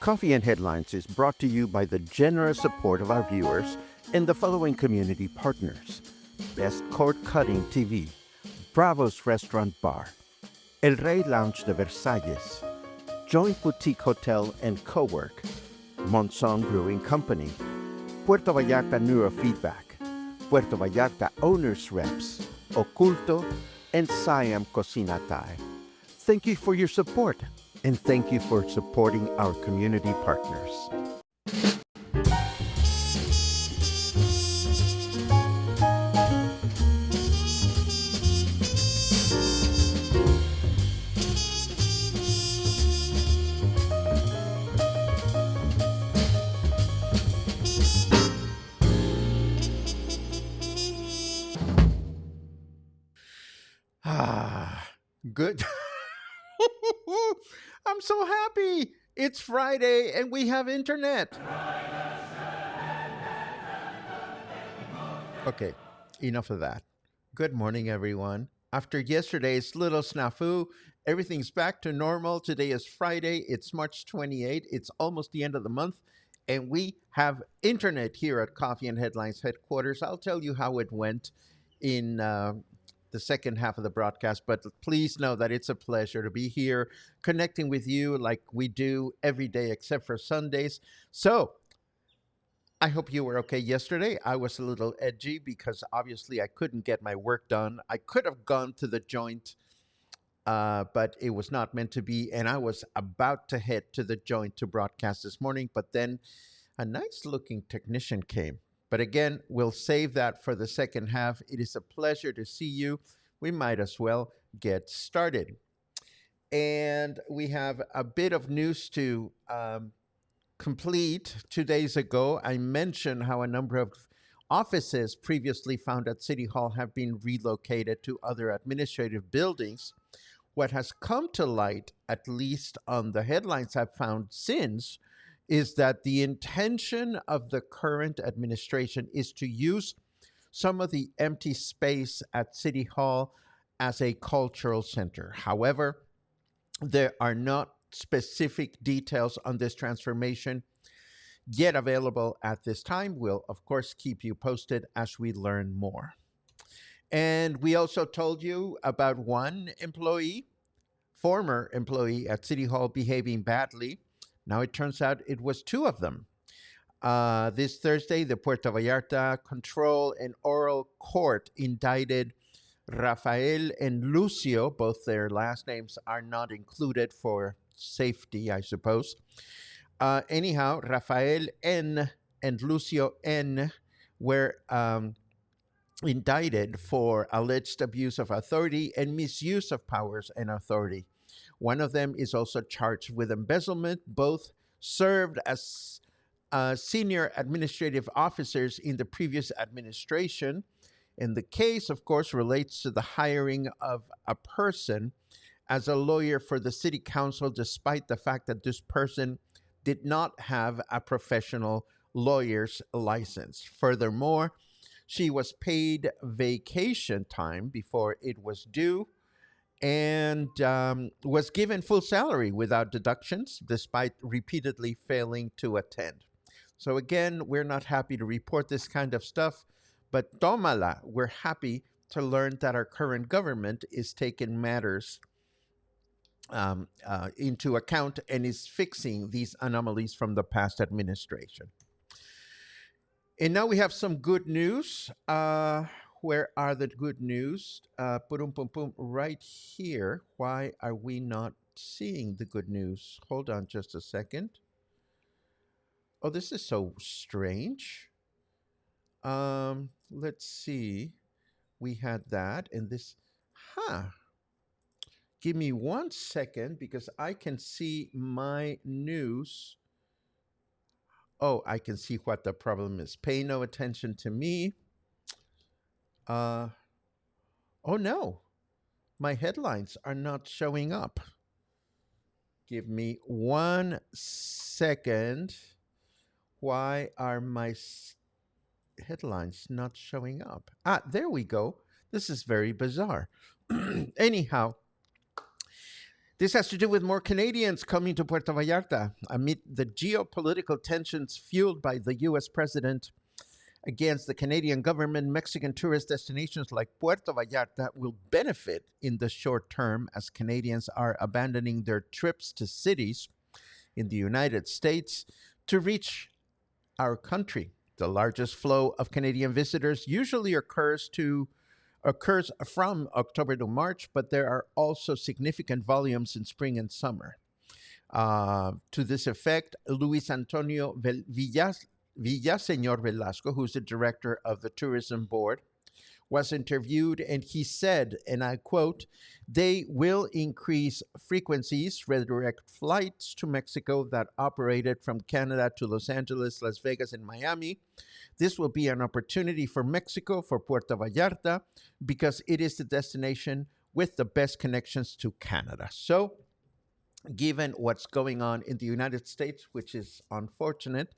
Coffee and Headlines is brought to you by the generous support of our viewers and the following community partners: Best Cord Cutting TV, Bravo's Restaurant Bar, El Rey Lounge de Versalles, Joint Boutique Hotel and Cowork, Monson Brewing Company, Puerto Vallarta Neurofeedback, Puerto Vallarta Owners Reps, Oculto, and Siam Cocina Thai. Thank you for your support, and thank you for supporting our community partners. Good. I'm so happy. It's Friday and we have internet. Okay, enough of that. Good morning, everyone. After yesterday's little snafu, everything's back to normal. Today is Friday. It's March 28th. It's almost the end of the month. And we have internet here at Coffee and Headlines headquarters. I'll tell you how it went in the second half of the broadcast, but please know that it's a pleasure to be here connecting with you like we do every day except for Sundays. So I hope you were okay yesterday. I was a little edgy because obviously I couldn't get my work done. I could have gone to the joint, but it was not meant to be. And I was about to head to the joint to broadcast this morning, but then a nice looking technician came. But again, we'll save that for the second half. It is a pleasure to see you. We might as well get started. And we have a bit of news to complete. 2 days ago, I mentioned how a number of offices previously found at City Hall have been relocated to other administrative buildings. What has come to light, at least on the headlines I've found since, is that the intention of the current administration is to use some of the empty space at City Hall as a cultural center. However, there are not specific details on this transformation yet available at this time. We'll, of course, keep you posted as we learn more. And we also told you about one employee, former employee at City Hall, behaving badly. Now it turns out it was two of them. This Thursday, the Puerto Vallarta Control and Oral Court indicted Rafael and Lucio. Both their last names are not included for safety, I suppose. Anyhow, Rafael N. and Lucio N. were indicted for alleged abuse of authority and misuse of powers and authority. One of them is also charged with embezzlement. Both served as senior administrative officers in the previous administration. And the case, of course, relates to the hiring of a person as a lawyer for the city council, despite the fact that this person did not have a professional lawyer's license. Furthermore, she was paid vacation time before it was due, and was given full salary without deductions, despite repeatedly failing to attend. So again, we're not happy to report this kind of stuff, but tómala, we're happy to learn that our current government is taking matters into account and is fixing these anomalies from the past administration. And now we have some good news. Where are the good news? Right here. Why are we not seeing the good news? Hold on just a second. Oh, this is so strange. Let's see. We had that and this. Give me 1 second because I can see my news. Oh, I can see what the problem is. Pay no attention to me. Oh no, my headlines are not showing up. Give me 1 second. Why are my headlines not showing up? There we go. This is very bizarre. Anyhow, This has to do with more Canadians coming to Puerto Vallarta amid the geopolitical tensions fueled by the U.S. president against the Canadian government. Mexican tourist destinations like Puerto Vallarta will benefit in the short term as Canadians are abandoning their trips to cities in the United States to reach our country. The largest flow of Canadian visitors usually occurs from October to March, but there are also significant volumes in spring and summer. To this effect, Luis Antonio Villaseñor Velasco, who's the director of the tourism board, was interviewed and he said, and I quote, they will increase frequencies, redirect flights to Mexico that operated from Canada to Los Angeles, Las Vegas, and Miami. This will be an opportunity for Mexico, for Puerto Vallarta, because it is the destination with the best connections to Canada. So, given what's going on in the United States, which is unfortunate,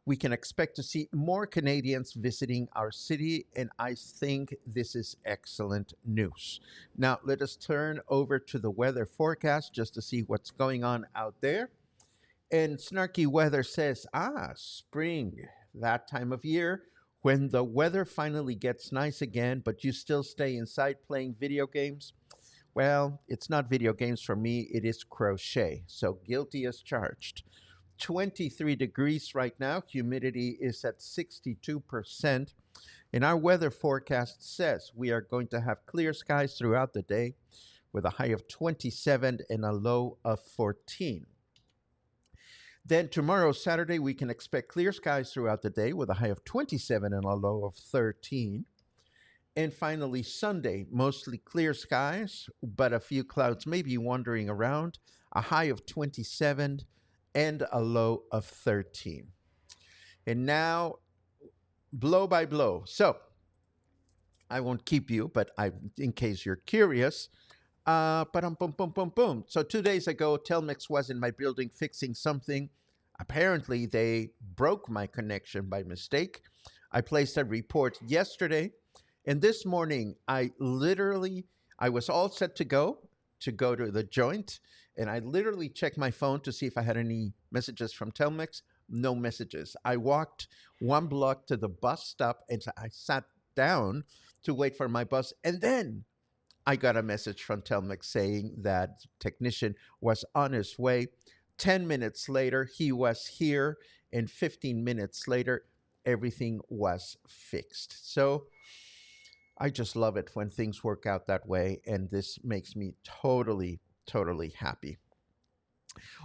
we can expect to see more Canadians visiting our city, and I think this is excellent news. Now, let us turn over to the weather forecast just to see what's going on out there. And Snarky Weather says, spring, that time of year when the weather finally gets nice again, but you still stay inside playing video games. Well, it's not video games for me, it is crochet. So guilty as charged. 23 degrees right now. Humidity is at 62%. And our weather forecast says we are going to have clear skies throughout the day with a high of 27 and a low of 14. Then tomorrow, Saturday, we can expect clear skies throughout the day with a high of 27 and a low of 13. And finally, Sunday, mostly clear skies, but a few clouds may be wandering around, a high of 27 and a low of 13. And now, blow by blow. So, I won't keep you, but in case you're curious, boom, boom, boom, boom. So 2 days ago, Telmex was in my building fixing something. Apparently, they broke my connection by mistake. I placed a report yesterday, and this morning, I was all set to go to the joint, and I literally checked my phone to see if I had any messages from Telmex. No messages. I walked one block to the bus stop, and I sat down to wait for my bus, and then I got a message from Telmex saying that technician was on his way. 10 minutes later, he was here, and 15 minutes later, everything was fixed. So I just love it when things work out that way, and this makes me totally, totally happy.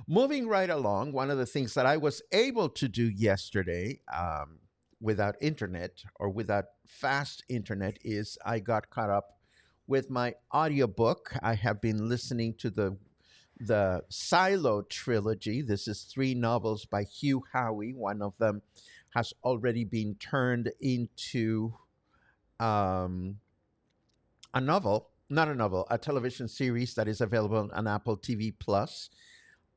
Moving right along, one of the things that I was able to do yesterday without internet or without fast internet is I got caught up with my audiobook. I have been listening to the Silo trilogy. This is 3 novels by Hugh Howey. One of them has already been turned into a novel, not a novel, a television series that is available on Apple TV Plus.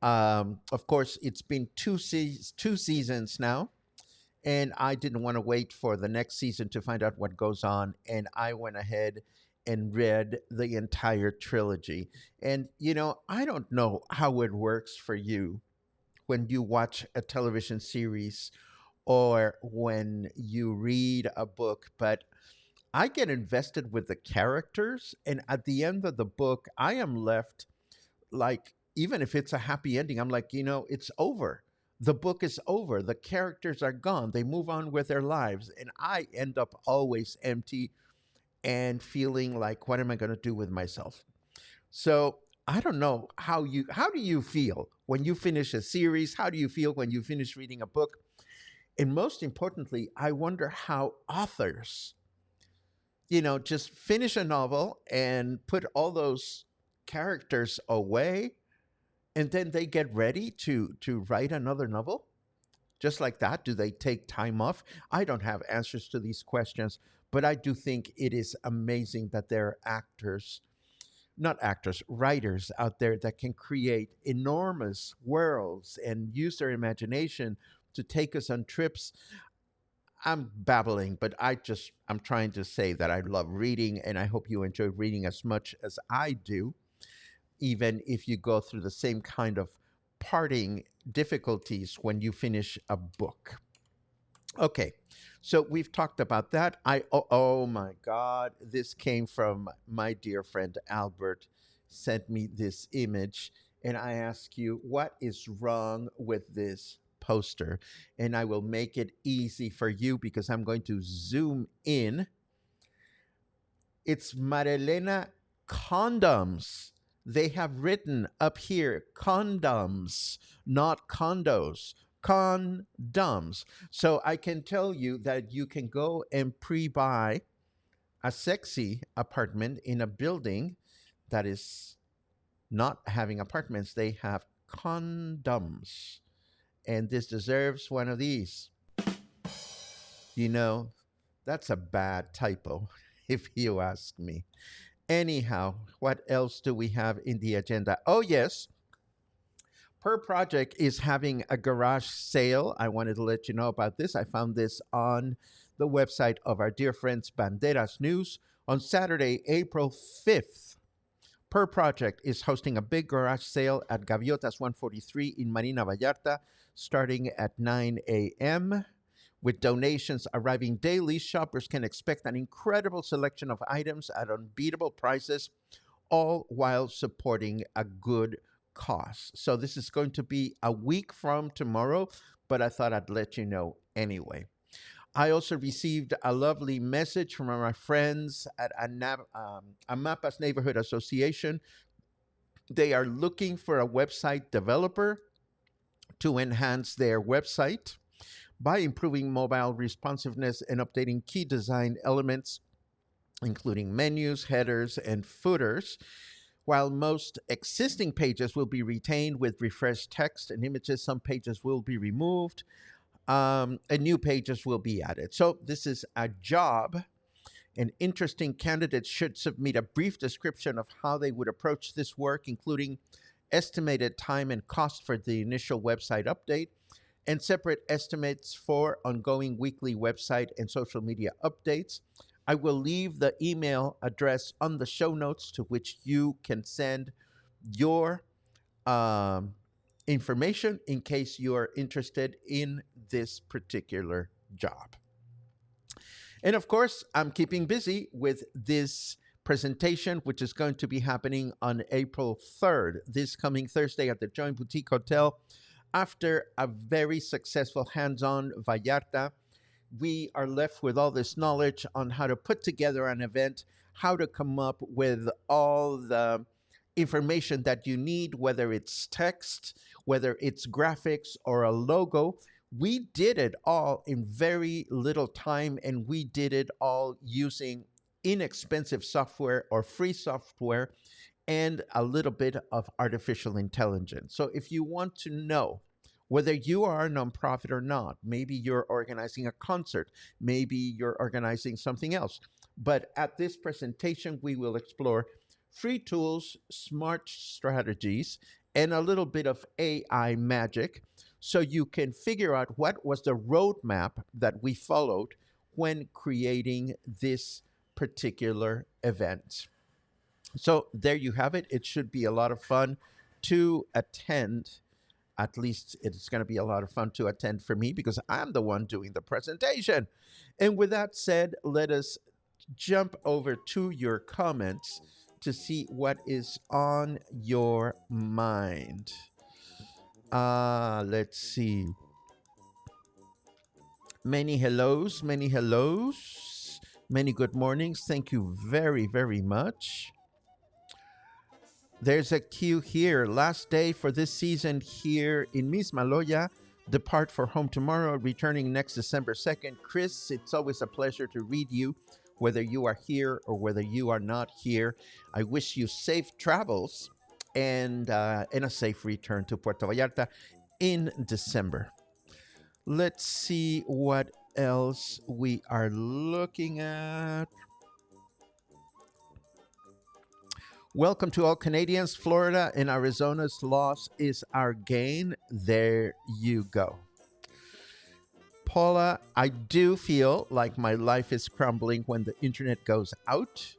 Of course, it's been two seasons now, and I didn't want to wait for the next season to find out what goes on, and I went ahead and read the entire trilogy. And, I don't know how it works for you when you watch a television series or when you read a book, but I get invested with the characters, and at the end of the book, I am left like, even if it's a happy ending, I'm like, it's over. The book is over. The characters are gone. They move on with their lives, and I end up always empty and feeling like, what am I going to do with myself? So I don't know how do you feel when you finish a series? How do you feel when you finish reading a book? And most importantly, I wonder how authors, just finish a novel and put all those characters away, and then they get ready to write another novel just like that. Do they take time off? I don't have answers to these questions, but I do think it is amazing that there are writers out there that can create enormous worlds and use their imagination to take us on trips. I'm babbling, but I'm trying to say that I love reading, and I hope you enjoy reading as much as I do. even if you go through the same kind of parting difficulties when you finish a book. Okay, so we've talked about that. Oh my God, this came from my dear friend Albert. Sent me this image, and I ask you, what is wrong with this poster? And I will make it easy for you because I'm going to zoom in. It's Marilena condoms. They have written up here condoms, not condos, condoms. So I can tell you that you can go and pre buy a sexy apartment in a building that is not having apartments. They have condoms. And this deserves one of these. You know, that's a bad typo, if you ask me. Anyhow, what else do we have in the agenda? Oh, yes. PuRR Project is having a garage sale. I wanted to let you know about this. I found this on the website of our dear friends Banderas News. On Saturday, April 5th, PuRR Project is hosting a big garage sale at Gaviotas 143 in Marina Vallarta, starting at 9 a.m. With donations arriving daily, shoppers can expect an incredible selection of items at unbeatable prices, all while supporting a good cause. So this is going to be a week from tomorrow, but I thought I'd let you know anyway. I also received a lovely message from my friends at Amapas Neighborhood Association. They are looking for a website developer to enhance their website by improving mobile responsiveness and updating key design elements, including menus, headers, and footers. While most existing pages will be retained with refreshed text and images, some pages will be removed and new pages will be added. So, this is a job. An interesting candidate should submit a brief description of how they would approach this work, including estimated time and cost for the initial website update, and separate estimates for ongoing weekly website and social media updates. I will leave the email address on the show notes to which you can send your information in case you are interested in this particular job. And of course, I'm keeping busy with this presentation, which is going to be happening on April 3rd, this coming Thursday at the Joint Boutique Hotel. After a very successful hands-on Vallarta, we are left with all this knowledge on how to put together an event, how to come up with all the information that you need, whether it's text, whether it's graphics or a logo. We did it all in very little time, and we did it all using inexpensive software or free software and a little bit of artificial intelligence. So if you want to know whether you are a nonprofit or not, maybe you're organizing a concert, maybe you're organizing something else. But at this presentation, we will explore free tools, smart strategies, and a little bit of AI magic so you can figure out what was the roadmap that we followed when creating this particular event. So there you have it. It should be a lot of fun to attend. At least it's going to be a lot of fun to attend for me because I'm the one doing the presentation. And with that said, let us jump over to your comments to see what is on your mind. Let's see. Many hellos, many hellos, many good mornings. Thank you very, very much. There's a queue here. Last day for this season here in Mismaloya. Depart for home tomorrow, returning next December 2nd. Chris, it's always a pleasure to read you, whether you are here or whether you are not here. I wish you safe travels and a safe return to Puerto Vallarta in December. Let's see what else we are looking at. Welcome to all Canadians. Florida and Arizona's loss is our gain. There you go. Paula, I do feel like my life is crumbling when the internet goes out.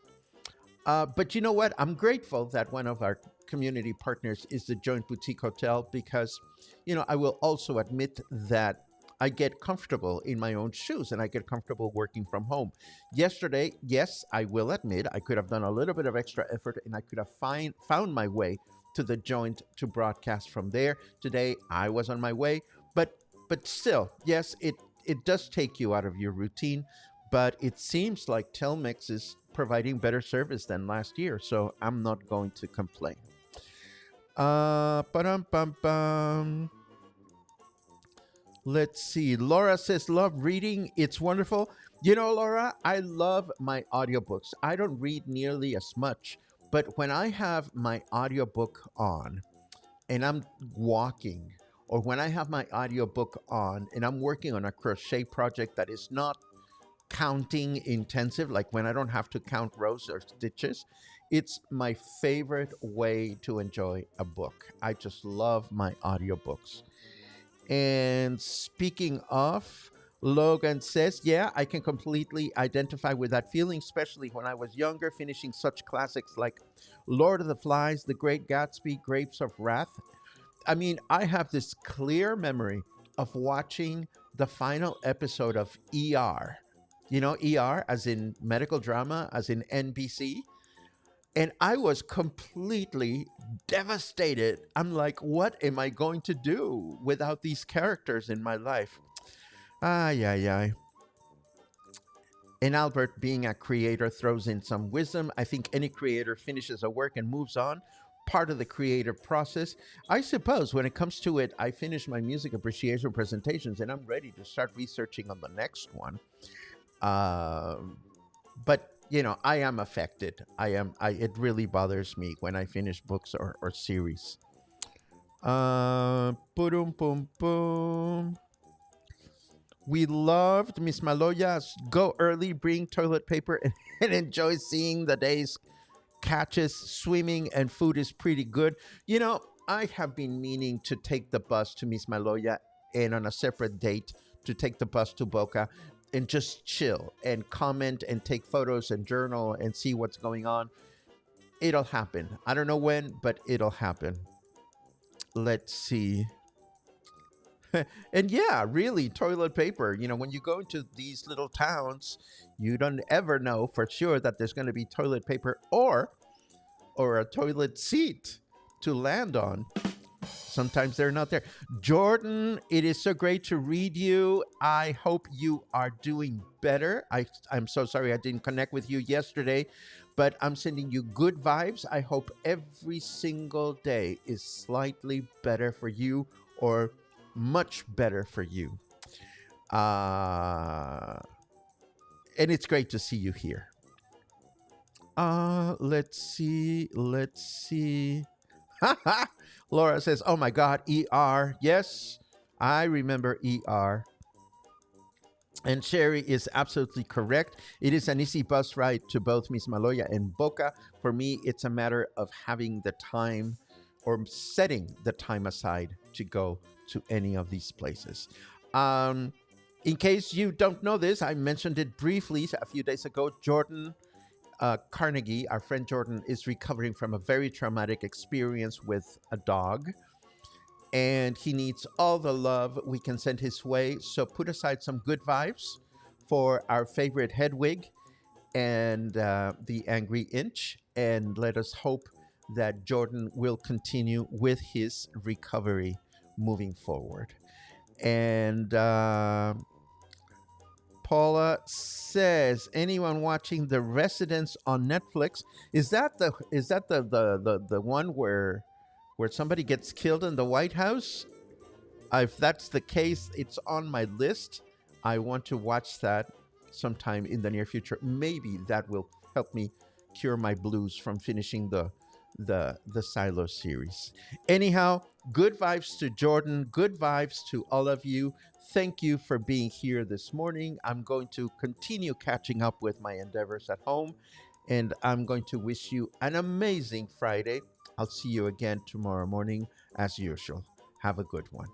But you know what? I'm grateful that one of our community partners is the Joint Boutique Hotel because, I will also admit that I get comfortable in my own shoes and I get comfortable working from home. Yesterday, yes, I will admit I could have done a little bit of extra effort and I could have found my way to the Joint to broadcast from there. Today, I was on my way, but still, yes, it does take you out of your routine, but it seems like Telmex is providing better service than last year, so I'm not going to complain. Ba-dum, bum. Let's see. Laura says, love reading. It's wonderful. Laura, I love my audiobooks. I don't read nearly as much, but when I have my audiobook on and I'm walking, or when I have my audiobook on and I'm working on a crochet project that is not counting intensive, like when I don't have to count rows or stitches, it's my favorite way to enjoy a book. I just love my audiobooks. And speaking of, Logan says, yeah, I can completely identify with that feeling, especially when I was younger, finishing such classics like Lord of the Flies, The Great Gatsby, Grapes of Wrath. I mean, I have this clear memory of watching the final episode of ER. ER as in medical drama, as in NBC. And I was completely devastated. I'm like, what am I going to do without these characters in my life? Ay, ay, ay. And Albert, being a creator, throws in some wisdom. I think any creator finishes a work and moves on. Part of the creative process. I suppose when it comes to it, I finish my music appreciation presentations and I'm ready to start researching on the next one. But I am affected. It really bothers me when I finish books or series. Boom, boom, boom. We loved Miss Maloya's go early, bring toilet paper, and enjoy seeing the day's catches. Swimming and food is pretty good. I have been meaning to take the bus to Miss Maloya and on a separate date to take the bus to Boca and just chill and comment and take photos and journal and see what's going on. It'll happen. I don't know when, but it'll happen. Let's see. And yeah, really, toilet paper. When you go into these little towns, you don't ever know for sure that there's going to be toilet paper or a toilet seat to land on. Sometimes they're not there. Jordan, it is so great to read you. I hope you are doing better. I'm so sorry I didn't connect with you yesterday, but I'm sending you good vibes. I hope every single day is slightly better for you or much better for you. And it's great to see you here. Let's see. Laura says, oh my God, ER. Yes, I remember ER. And Sherry is absolutely correct. It is an easy bus ride to both Miss Maloya and Boca. For me, it's a matter of having the time or setting the time aside to go to any of these places. In case you don't know this, I mentioned it briefly a few days ago. Jordan Carnegie, our friend Jordan, is recovering from a very traumatic experience with a dog. And he needs all the love we can send his way. So put aside some good vibes for our favorite Hedwig and the Angry Inch. And let us hope that Jordan will continue with his recovery moving forward. And Paula says, anyone watching The Residence on Netflix? Is that the one where somebody gets killed in the White House? If that's the case, it's on my list. I want to watch that sometime in the near future. Maybe that will help me cure my blues from finishing the Silo series. Anyhow, good vibes to Jordan, good vibes to all of you. Thank you for being here this morning. I'm going to continue catching up with my endeavors at home, and I'm going to wish you an amazing Friday. I'll see you again tomorrow morning as usual. Have a good one.